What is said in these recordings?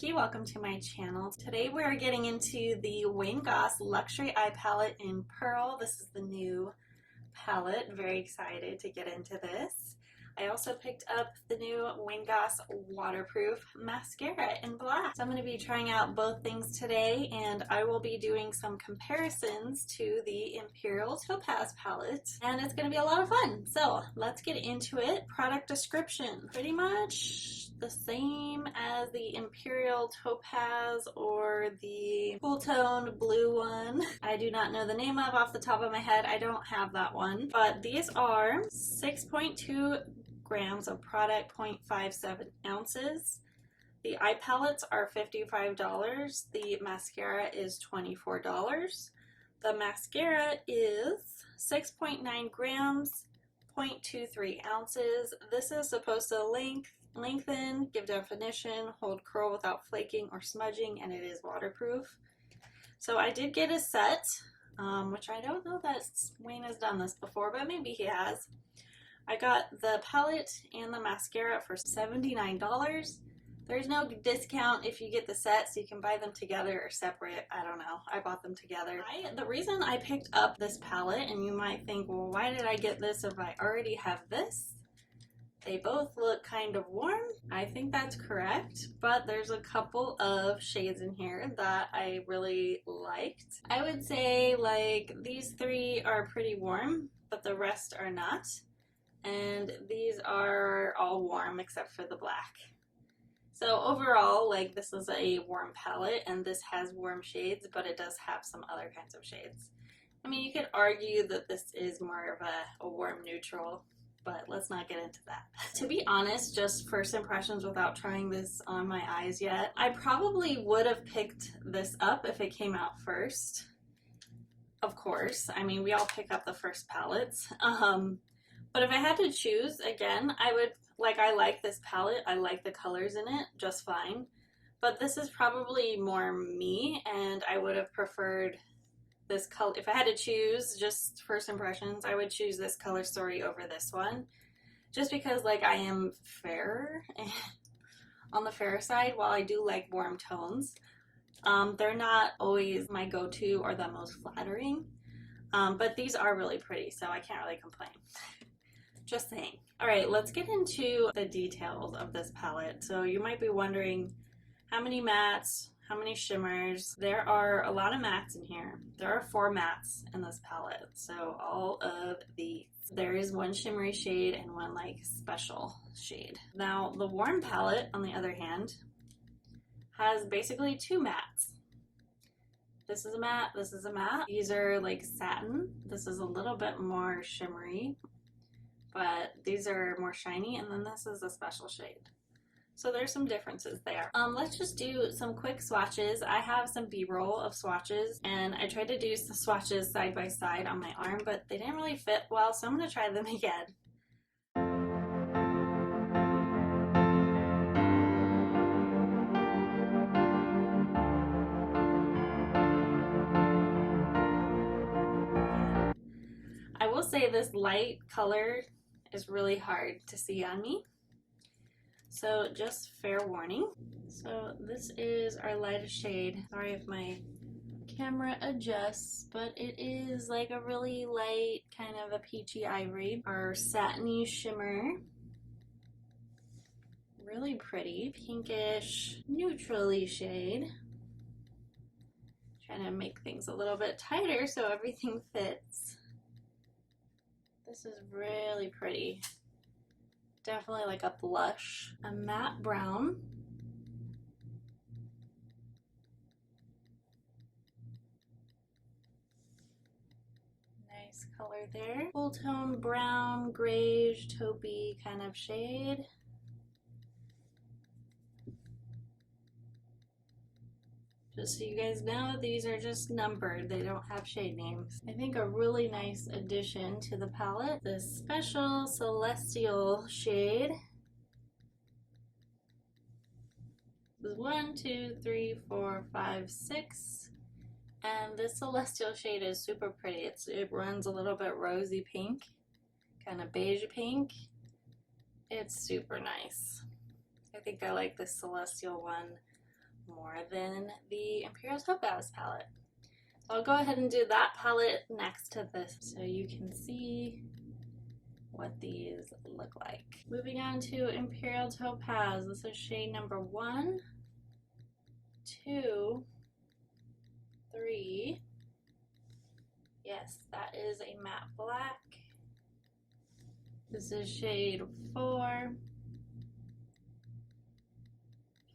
Becky, welcome to my channel. Today we're getting into the Goss Luxury Eye Palette in Pearl. This is the new palette. Very excited to get into this. I also picked up the new Goss Waterproof Mascara in black. So I'm going to be trying out both things today, and I will be doing some comparisons to the Imperial Topaz palette, and it's going to be a lot of fun. So let's get into it. Product description. Pretty much the same as the Imperial Topaz or the cool tone blue one. I do not know the name of off the top of my head. I don't have that one, but these are 6.2 grams of product, 0.57 ounces. The eye palettes are $55. The mascara is $24. The mascara is 6.9 grams, 0.23 ounces. This is supposed to lengthen, give definition, hold curl without flaking or smudging, and it is waterproof. So I did get a set, which I don't know that Wayne has done this before, but maybe he has. I got the palette and the mascara for $79. There's no discount if you get the set, so you can buy them together or separate. I don't know. I bought them together. The reason I picked up this palette, and you might think, well, why did I get this if I already have this? They both look kind of warm. I think that's correct, but there's a couple of shades in here that I really liked. I would say like these three are pretty warm, but the rest are not. And these are all warm except for the black. So overall, like, this is a warm palette, and this has warm shades, but it does have some other kinds of shades. I mean, you could argue that this is more of a warm neutral, but let's not get into that. To be honest, just first impressions without trying this on my eyes yet, I probably would have picked this up if it came out first. Of course, I mean, we all pick up the first palettes. But if I had to choose, again, I like this palette. I like the colors in it just fine. But this is probably more me, and I would have preferred this color. If I had to choose, just first impressions, I would choose this color story over this one. Just because, like, I am fair on the fair side, while I do like warm tones. They're not always my go-to or the most flattering. But these are really pretty, so I can't really complain. Just saying. Alright, let's get into the details of this palette. So you might be wondering how many mattes, how many shimmers. There are a lot of mattes in here. There are 4 mattes in this palette. So all of these. There is one shimmery shade and one like special shade. Now the warm palette, on the other hand, has basically 2 mattes. This is a matte, this is a matte. These are like satin. This is a little bit more shimmery, but these are more shiny, and then this is a special shade. So there's some differences there. Let's just do some quick swatches. I have some B-roll of swatches, and I tried to do the swatches side by side on my arm, but they didn't really fit well, so I'm gonna try them again. I will say this light color is really hard to see on me, so just fair warning. So this is our lightest shade. Sorry if my camera adjusts, but it is like a really light kind of a peachy ivory. Our satiny shimmer, really pretty pinkish neutrally shade. Trying to make things a little bit tighter so everything fits. This is really pretty. Definitely like a blush. A matte brown. Nice color there. Full tone brown, grayish, taupey kind of shade. Just so you guys know, these are just numbered. They don't have shade names. I think a really nice addition to the palette, this special celestial shade. This is 1, 2, 3, 4, 5, 6. And this celestial shade is super pretty. It runs a little bit rosy pink, kind of beige pink. It's super nice. I think I like this celestial one more than the Imperial Topaz palette. So I'll go ahead and do that palette next to this so you can see what these look like. Moving on to Imperial Topaz. This is shade number 1, 2, 3. Yes, that is a matte black. This is shade 4,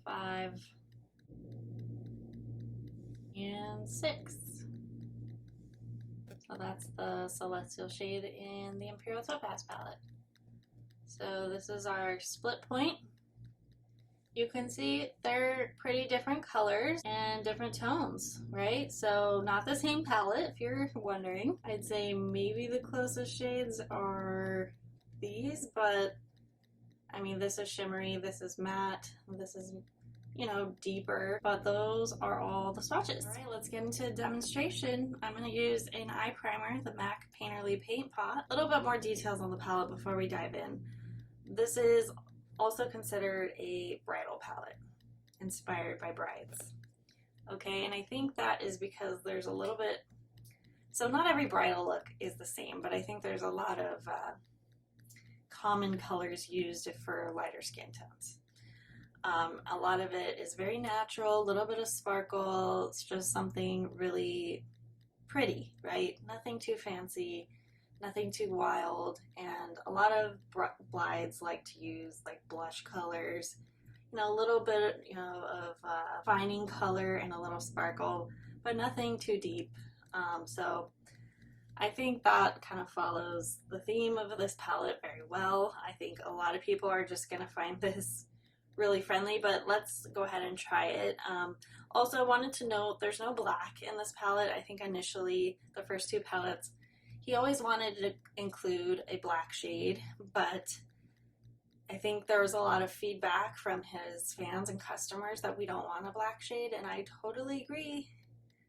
5, and 6. So that's the Celestial shade in the Imperial Topaz palette. So this is our split point. You can see they're pretty different colors and different tones, right? So not the same palette, if you're wondering. I'd say maybe the closest shades are these, but I mean, this is shimmery, this is matte, this is, you know, deeper, but those are all the swatches. All right, let's get into a demonstration. I'm going to use an eye primer, the MAC Painterly Paint Pot. A little bit more details on the palette before we dive in. This is also considered a bridal palette, inspired by brides. Okay, and I think that is because there's a little bit, so not every bridal look is the same, but I think there's a lot of common colors used for lighter skin tones. A lot of it is very natural, a little bit of sparkle. It's just something really pretty, right? Nothing too fancy, nothing too wild. And a lot of brides like to use like blush colors, you know, a little bit, you know, of defining color and a little sparkle, but nothing too deep. So I think that kind of follows the theme of this palette very well. I think a lot of people are just going to find this really friendly, but let's go ahead and try it. Also, I wanted to note there's no black in this palette. I think initially the first two palettes, he always wanted to include a black shade, but I think there was a lot of feedback from his fans and customers that we don't want a black shade, and I totally agree.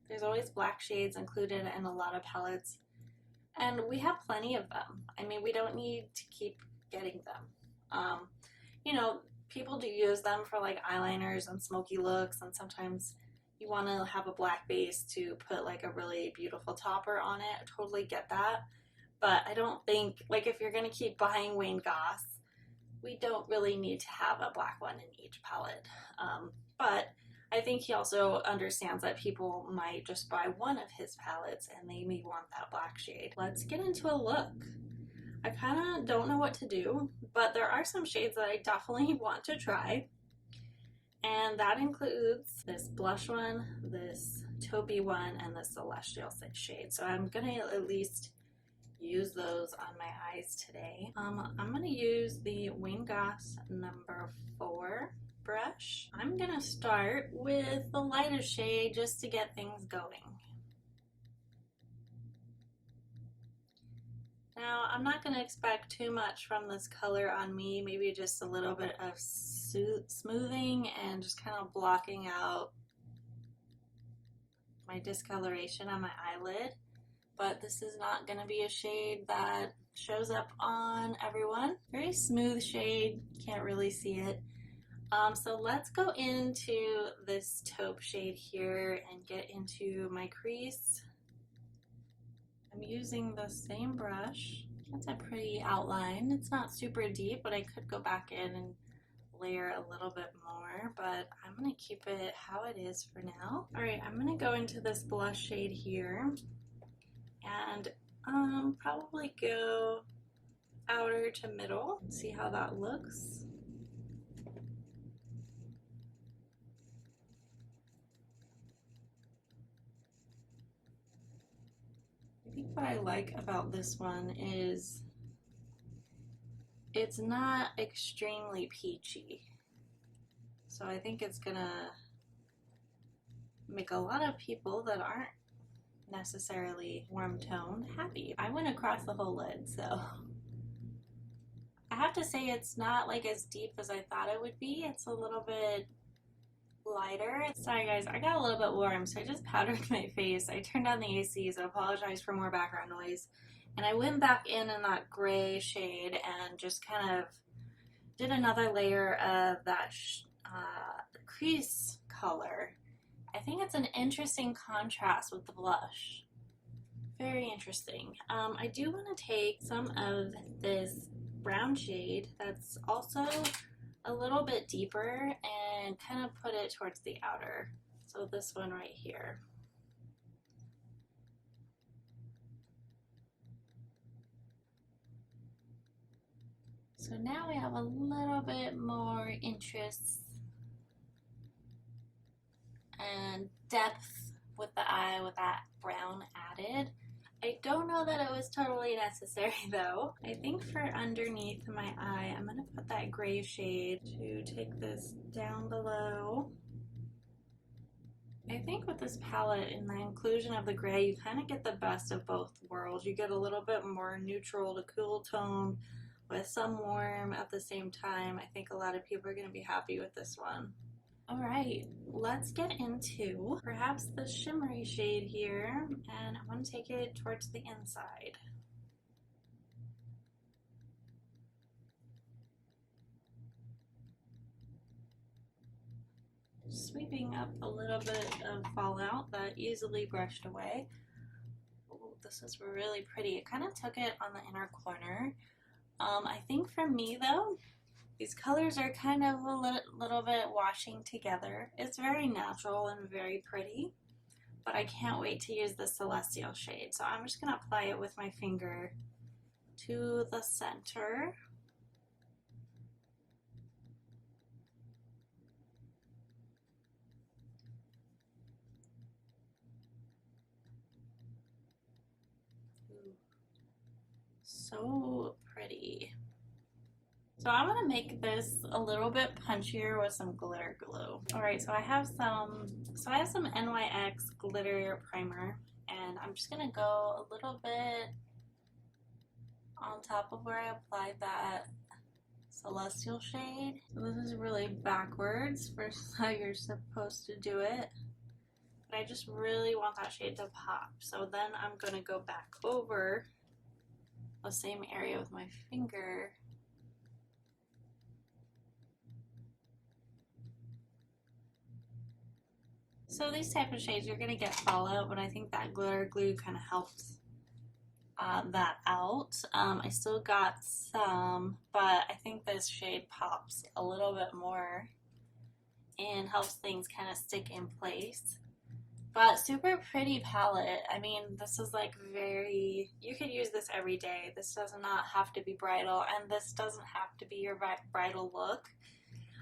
There's always black shades included in a lot of palettes, and we have plenty of them. I mean, we don't need to keep getting them. You know, people do use them for like eyeliners and smoky looks, and sometimes you want to have a black base to put like a really beautiful topper on it. I totally get that, but I don't think, like, if you're going to keep buying Wayne Goss, we don't really need to have a black one in each palette. But I think he also understands that people might just buy one of his palettes and they may want that black shade. Let's get into a look. I kind of don't know what to do, but there are some shades that I definitely want to try. And that includes this blush one, this taupey one, and the Celestial shade. So I'm going to at least use those on my eyes today. I'm going to use the Wayne Goss number 4 brush. I'm going to start with the lighter shade just to get things going. Now, I'm not going to expect too much from this color on me, maybe just a little bit of smoothing and just kind of blocking out my discoloration on my eyelid. But this is not going to be a shade that shows up on everyone. Very smooth shade, can't really see it. So let's go into this taupe shade here and get into my crease. I'm using the same brush. That's a pretty outline. It's not super deep, but I could go back in and layer a little bit more, but I'm going to keep it how it is for now. Alright, I'm going to go into this blush shade here and probably go outer to middle. See how that looks. I think what I like about this one is it's not extremely peachy. So I think it's gonna make a lot of people that aren't necessarily warm toned happy. I went across the whole lid, so I have to say it's not like as deep as I thought it would be. It's a little bit lighter. Sorry guys, I got a little bit warm, so I just powdered my face. I turned on the AC, so I apologize for more background noise. And I went back in that gray shade and just kind of did another layer of that crease color. I think it's an interesting contrast with the blush. Very interesting. I do want to take some of this brown shade that's also a little bit deeper and kind of put it towards the outer. So this one right here. So now we have a little bit more interest and depth with the eye with that brown added. I don't know that it was totally necessary though. I think for underneath my eye, I'm gonna put that gray shade to take this down below. I think with this palette and the inclusion of the gray, you kind of get the best of both worlds. You get a little bit more neutral to cool tone with some warm at the same time. I think a lot of people are gonna be happy with this one. All right, let's get into perhaps the shimmery shade here, and I want to take it towards the inside. Sweeping up a little bit of fallout that easily brushed away. Ooh, this is really pretty. It kind of took it on the inner corner. I think for me though, these colors are kind of a little bit washing together. It's very natural and very pretty, but I can't wait to use the Celestial shade. So I'm just gonna apply it with my finger to the center. Ooh, so pretty. So I'm gonna make this a little bit punchier with some glitter glue. All right, so I have some NYX glitter primer, and I'm just gonna go a little bit on top of where I applied that Celestial shade. So this is really backwards versus how you're supposed to do it. But I just really want that shade to pop. So then I'm gonna go back over the same area with my finger. So these type of shades, you're gonna get fallout, but I think that glitter glue kind of helps that out. I still got some, but I think this shade pops a little bit more and helps things kind of stick in place. But super pretty palette. I mean, this is like very, you could use this every day. This does not have to be bridal, and this doesn't have to be your bridal look.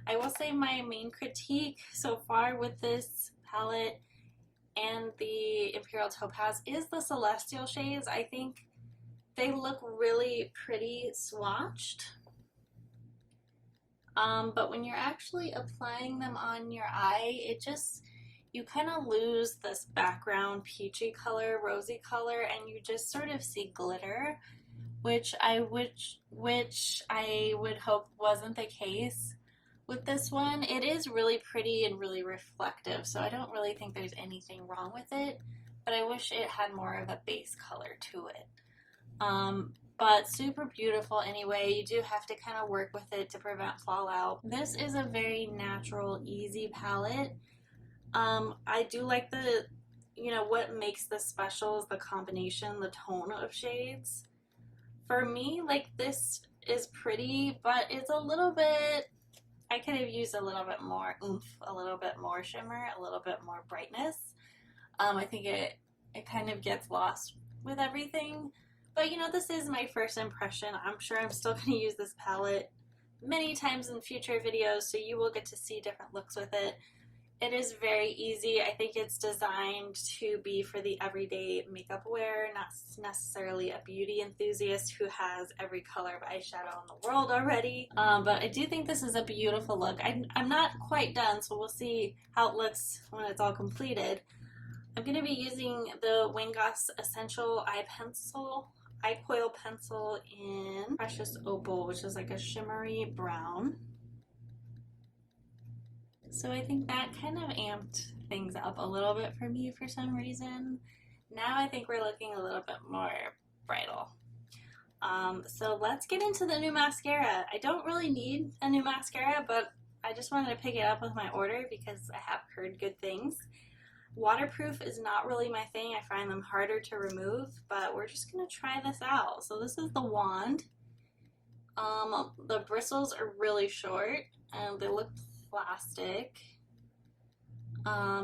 I will say my main critique so far with this palette and the Imperial Topaz is the Celestial shades. I think they look really pretty swatched. But when you're actually applying them on your eye, you kind of lose this background peachy color, rosy color, and you just sort of see glitter, which I would hope wasn't the case. With this one, it is really pretty and really reflective, so I don't really think there's anything wrong with it, but I wish it had more of a base color to it. But super beautiful anyway. You do have to kind of work with it to prevent fallout. This is a very natural, easy palette. I do like the, what makes this special is the combination, the tone of shades. For me, like, this is pretty, but it's a little bit, I could have used a little bit more oomph, a little bit more shimmer, a little bit more brightness. I think it kind of gets lost with everything. But this is my first impression. I'm sure I'm still going to use this palette many times in future videos, so you will get to see different looks with it. It is very easy. I think it's designed to be for the everyday makeup wearer, not necessarily a beauty enthusiast who has every color of eyeshadow in the world already. But I do think this is a beautiful look. I'm not quite done, so we'll see how it looks when it's all completed. I'm going to be using the Goss Essential Eye Coil Pencil in Precious Opal, which is like a shimmery brown. So I think that kind of amped things up a little bit for me for some reason. Now I think we're looking a little bit more bridal. So let's get into the new mascara. I don't really need a new mascara, but I just wanted to pick it up with my order because I have heard good things. Waterproof is not really my thing. I find them harder to remove, but we're just gonna try this out. So this is the wand. The bristles are really short and they look plastic.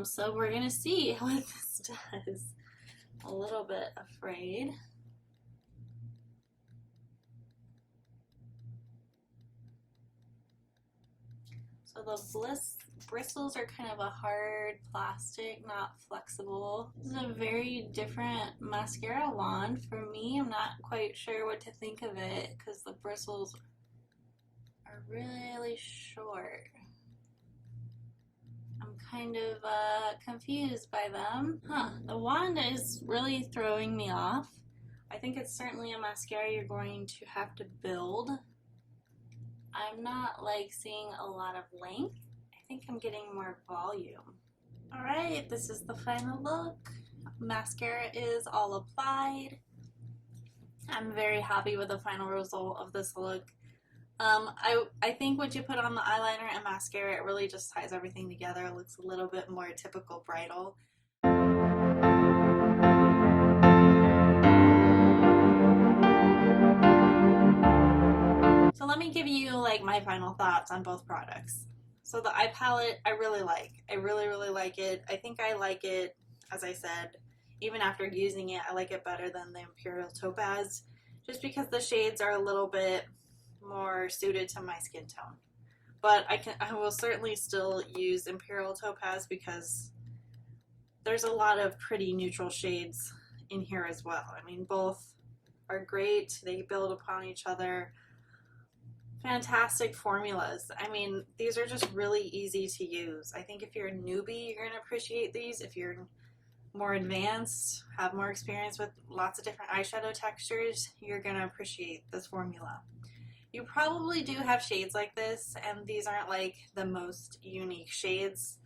So we're gonna see what this does. A little bit afraid. So the bristles are kind of a hard plastic, not flexible. This is a very different mascara wand. For me, I'm not quite sure what to think of it because the bristles are really short. I'm kind of confused by them. The wand is really throwing me off. I think it's certainly a mascara you're going to have to build. I'm not like seeing a lot of length. I think I'm getting more volume. Alright, this is the final look. Mascara is all applied. I'm very happy with the final result of this look. I think once you put on the eyeliner and mascara, it really just ties everything together. It looks a little bit more typical bridal. So let me give you like my final thoughts on both products. So the eye palette I really like. I really like it. I think I like it, as I said, even after using it, I like it better than the Imperial Topaz, just because the shades are a little bit more suited to my skin tone. But I will certainly still use Imperial Topaz because there's a lot of pretty neutral shades in here as well. I mean, both are great. They build upon each other. Fantastic formulas. I mean, these are just really easy to use. I think if you're a newbie, you're going to appreciate these. If you're more advanced, have more experience with lots of different eyeshadow textures, you're going to appreciate this formula. You probably do have shades like this, and these aren't like the most unique shades,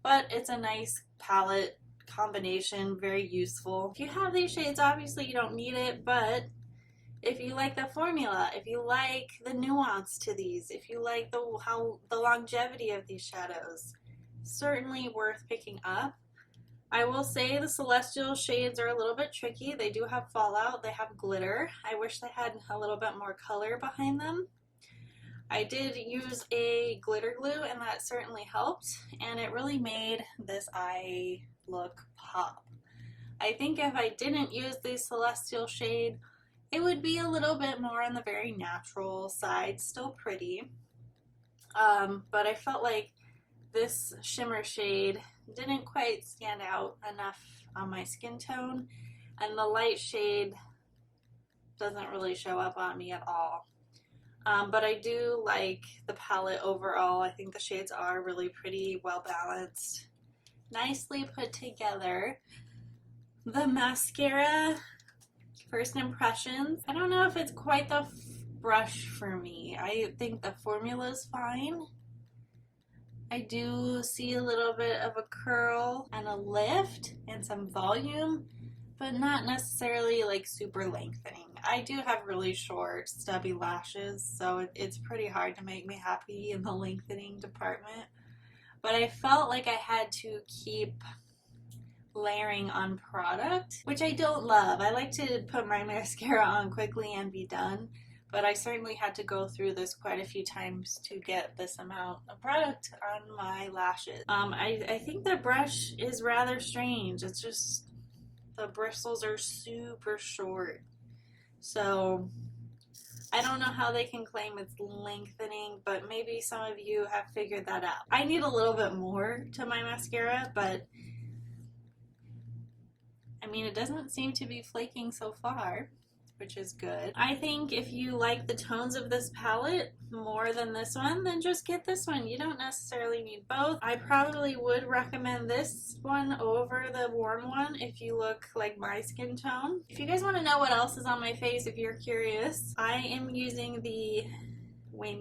but it's a nice palette combination, very useful. If you have these shades, obviously you don't need it, but if you like the formula, if you like the nuance to these, if you like the longevity of these shadows, certainly worth picking up. I will say the Celestial shades are a little bit tricky. They do have fallout, they have glitter. I wish they had a little bit more color behind them. I did use a glitter glue and that certainly helped, and it really made this eye look pop. I think if I didn't use the Celestial shade, it would be a little bit more on the very natural side, still pretty. But I felt like this shimmer shade didn't quite stand out enough on my skin tone, and the light shade doesn't really show up on me at all. But I do like the palette overall. I think the shades are really pretty, well balanced, nicely put together. The mascara, first impressions, I don't know if it's quite the brush for me. I think the formula is fine. I do see a little bit of a curl and a lift and some volume, but not necessarily like super lengthening. I do have really short, stubby lashes, so it's pretty hard to make me happy in the lengthening department. But I felt like I had to keep layering on product, which I don't love. I like to put my mascara on quickly and be done, but I certainly had to go through this quite a few times to get this amount of product on my lashes. I think the brush is rather strange. It's just the bristles are super short, so I don't know how they can claim it's lengthening, but maybe some of you have figured that out. I need a little bit more to my mascara, but I mean, it doesn't seem to be flaking so far, which is good. I think if you like the tones of this palette more than this one, then just get this one. You don't necessarily need both. I probably would recommend this one over the warm one if you look like my skin tone. If you guys want to know what else is on my face, if you're curious, I am using the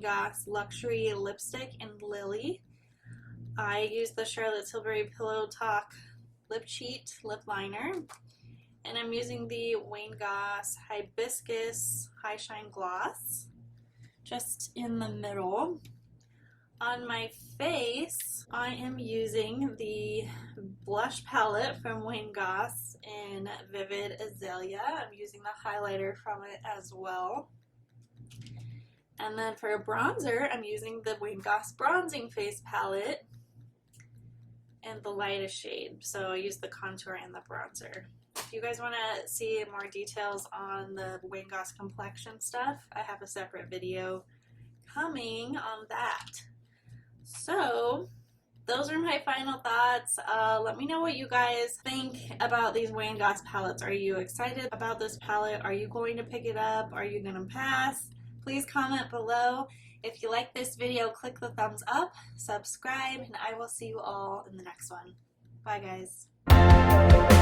Goss Luxury Lipstick in Lily. I use the Charlotte Tilbury Pillow Talk Lip Cheat Lip Liner. And I'm using the Goss Hibiscus High Shine Gloss just in the middle. On my face, I am using the blush palette from Goss in Vivid Azalea. I'm using the highlighter from it as well. And then for a bronzer, I'm using the Goss Bronzing Face palette in the lightest shade. So I use the contour and the bronzer. If you guys want to see more details on the Goss complexion stuff, I have a separate video coming on that. So those are my final thoughts. Let me know what you guys think about these Goss palettes. Are you excited about this palette? Are you going to pick it up? Are you going to pass? Please comment below. If you like this video, click the thumbs up, subscribe, and I will see you all in the next one. Bye, guys.